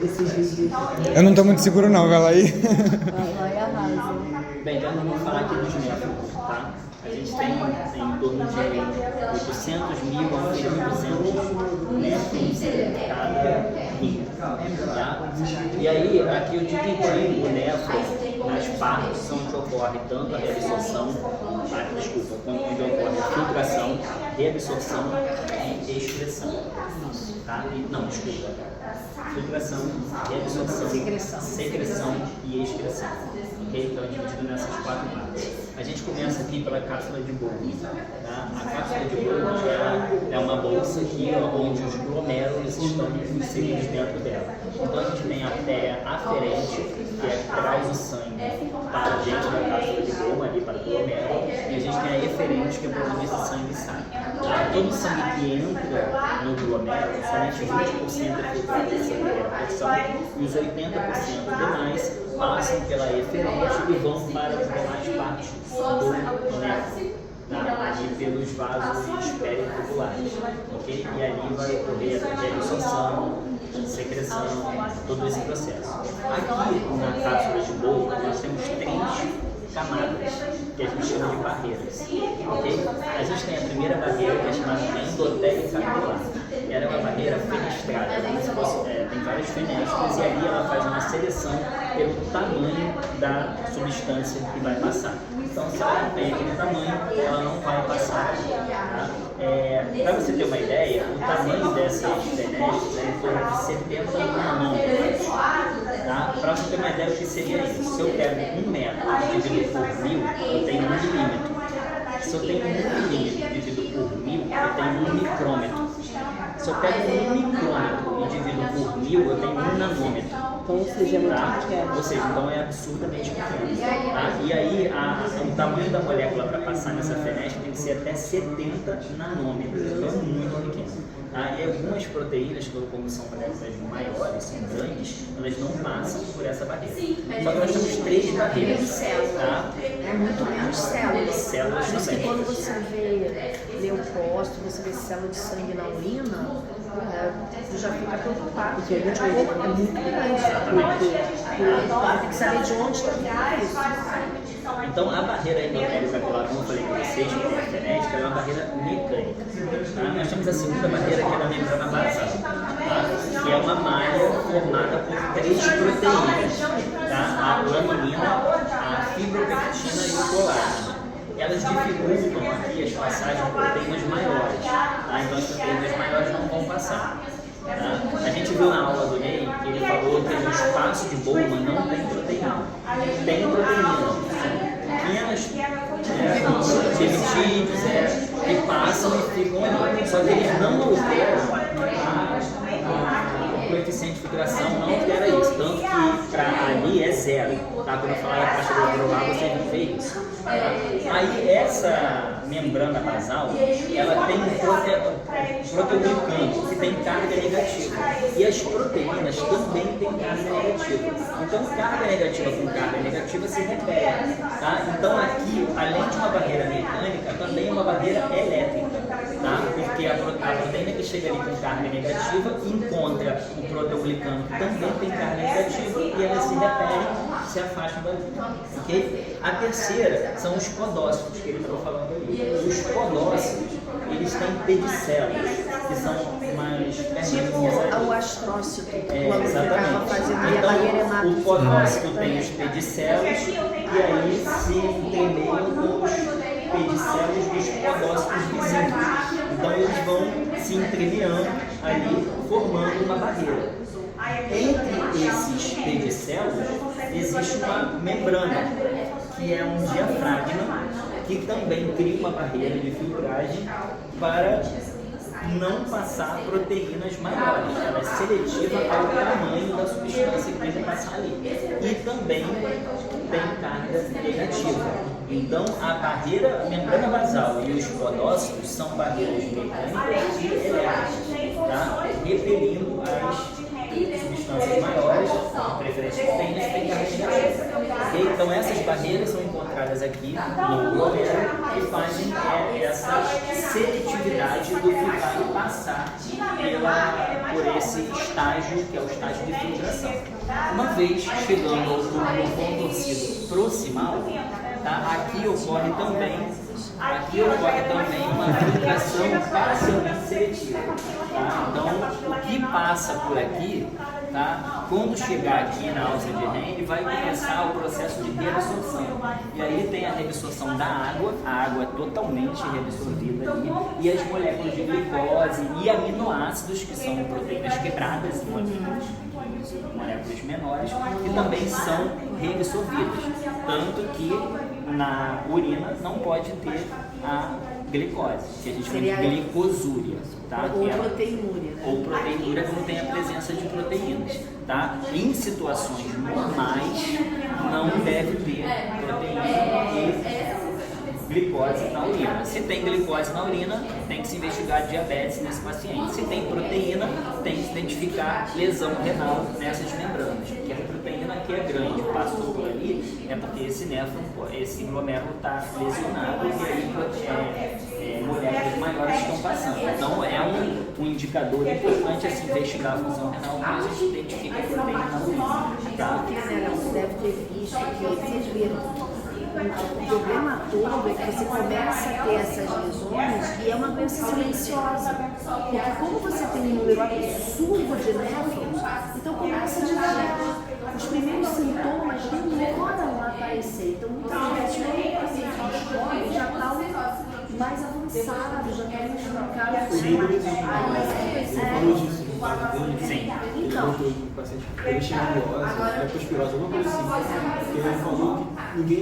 esses vídeos. Eu não tô muito seguro não, vai lá aí. Vai arrasa. Bem, então vamos falar aqui dos métodos, tá? A gente tem em torno de 800 mil a 1.200 métodos em cada rim, tá? E aí, aqui eu dividi o néfron nas partes onde ocorre tanto a reabsorção, onde ocorre a filtração, reabsorção e excreção, tá? Filtração, reabsorção, secreção e excreção. Okay? Então é dividido nessas 4 partes. A gente começa aqui pela cápsula de Bowman. Tá? A cápsula de Bowman é uma bolsa aqui onde os glomérulos estão inseridos dentro dela. Então a gente tem a artéria aferente, que é que traz o sangue para dentro da cápsula de Bowman, ali para o glomérulo, e a gente tem a eferente, que é por onde esse sangue sai. Tá? Todo o sangue que entra no glomérulo, somente 20% é filtrado pela primeira porção, e os 80% demais passam pela eferente e vão para as demais partes do néfron, tá? E pelos vasos pericovulares, ok? E ali vai ocorrer a reabsorção, secreção, todo esse processo. Aqui na cápsula de Bowman nós temos 3 camadas, que a gente chama de barreiras, ok? A gente tem a primeira barreira, que é chamada endotélio capilar. Ela é uma barreira fenestrada, tem várias fenestras e ali ela faz uma seleção pelo tamanho da substância que vai passar. Então, se ela não tem aquele tamanho, ela não vai passar. Tá? Para você ter uma ideia, o tamanho dessas fenestras é em torno de 70 nanômetros. Tá? Para você ter uma ideia, o que seria isso? Se eu pego 1 metro dividido por 1000, eu tenho 1 milímetro. Se eu tenho 1 milímetro dividido por 1000, eu tenho 1 micrômetro. Se eu pego 1 micrômetro e divido por 1000, eu tenho 1 nanômetro. Então, ou seja, é muito pequeno. Ou seja, então é absurdamente pequeno. Tá? E aí, o tamanho da molécula para passar nessa fenestra tem que ser até 70 nanômetros. Então é muito pequeno. Tá? E algumas proteínas, como são moléculas maiores, são grandes, elas não passam por essa barreira. Só que nós temos 3 barreiras. Tá? É muito menos células. Células Por isso que também. quando você vê leucócito, você vê célula de sangue na urina, você já fica preocupado, porque o corpo é muito grande. Porque tem que saber de onde está vindo isso. Então, a barreira endotélio capilar, como eu falei para vocês, que é a genética, é uma barreira mecânica. Tá? Nós temos a segunda barreira, que é a membrana basal, tá? Que é uma malha formada por 3 proteínas, tá? A lamina, a fibropectina e o colágeno. Elas dificultam aqui as passagens de proteínas maiores, tá? Então as proteínas maiores não vão passar. Tá? A gente viu na aula do Ney que ele falou que no espaço de Bowman não tem proteína. Tem proteína, pequenas peptídeos que passam e ficam ali. Só que eles não alteram o coeficiente de filtração, não altera isso. Tanto que para ali é 0. Tá? Quando eu falar da taxa glomerular, você vai ver isso. Aí essa membrana basal, ela tem um proteoglicano que tem carga negativa. E as proteínas também têm carga negativa. Então carga negativa com carga negativa se repete. Tá? Então aqui, além de uma barreira mecânica, também é uma barreira elétrica. Tá? Porque a proteína que chega ali com carga negativa encontra o proteoglicano que também tem carga negativa e elas se repetem, se afastam dali. Okay? A terceira são os podócitos, que ele estava falando ali. Os podócitos, eles têm pedicélulas, que são mais Tipo o astrócito, quando ficava fazendo a barreira então, o podócito tem os pedicélulos e aí se intermeiam com os pedicélulos dos podócitos vizinhos. Então eles vão se entremeando ali, formando uma barreira. Entre esses pedicélulos existe uma membrana, que é um diafragma, que também cria uma barreira de filtragem para não passar proteínas maiores. Ela é seletiva ao tamanho da substância que tem que passar ali. E também tem carga negativa. Então, a membrana basal e os podócitos são barreiras mecânicas e elétricas, tá? Repelindo as substâncias maiores, de preferência proteínas, que têm carga negativa. Okay? Então, essas barreiras são encontradas aqui no glomérulo e fazem essa seletividade do que vai passar por esse estágio, que é o estágio de filtração. Uma vez chegando ao túmulo contorcido proximal, tá? Aqui ocorre também uma filtração parcialmente seletiva. Tá? Então, o que passa por aqui, tá? Quando chegar aqui na alça de Henle, vai começar o processo de reabsorção. E aí tem a reabsorção da água, a água é totalmente reabsorvida ali, e as moléculas de glicose e aminoácidos, que são proteínas quebradas, moléculas menores, que também são reabsorvidas. Tanto que na urina não pode ter a glicose, que a gente chama de glicosúria, tá? Ou proteinúria. Ou proteinúria, quando tem a presença de proteínas, tá? Em situações normais, não deve ter proteína e glicose na urina. Se tem glicose na urina, tem que se investigar diabetes nesse paciente. Se tem proteína, tem que se identificar lesão renal nessas membranas. Porque a proteína aqui é grande, passou por ali, é porque esse néfron, esse glomérulo está lesionado e aí moléculas maiores estão passando. Então é um indicador importante a se investigar a função renal, quando a gente identifica a proteína na urina. Tá? Você deve ter visto que vocês viram. O problema todo é que você começa a ter essas lesões e é uma doença silenciosa. Porque como você tem um número absurdo de néfrons, então começa devagar. Os primeiros sintomas demoram a aparecer. Então muitas vezes quando o paciente descobre, já está mais avançado, já está machucado. Sim. Então, o paciente teve xeniose, leptospirose, alguma coisa assim. Porque ele falou que ninguém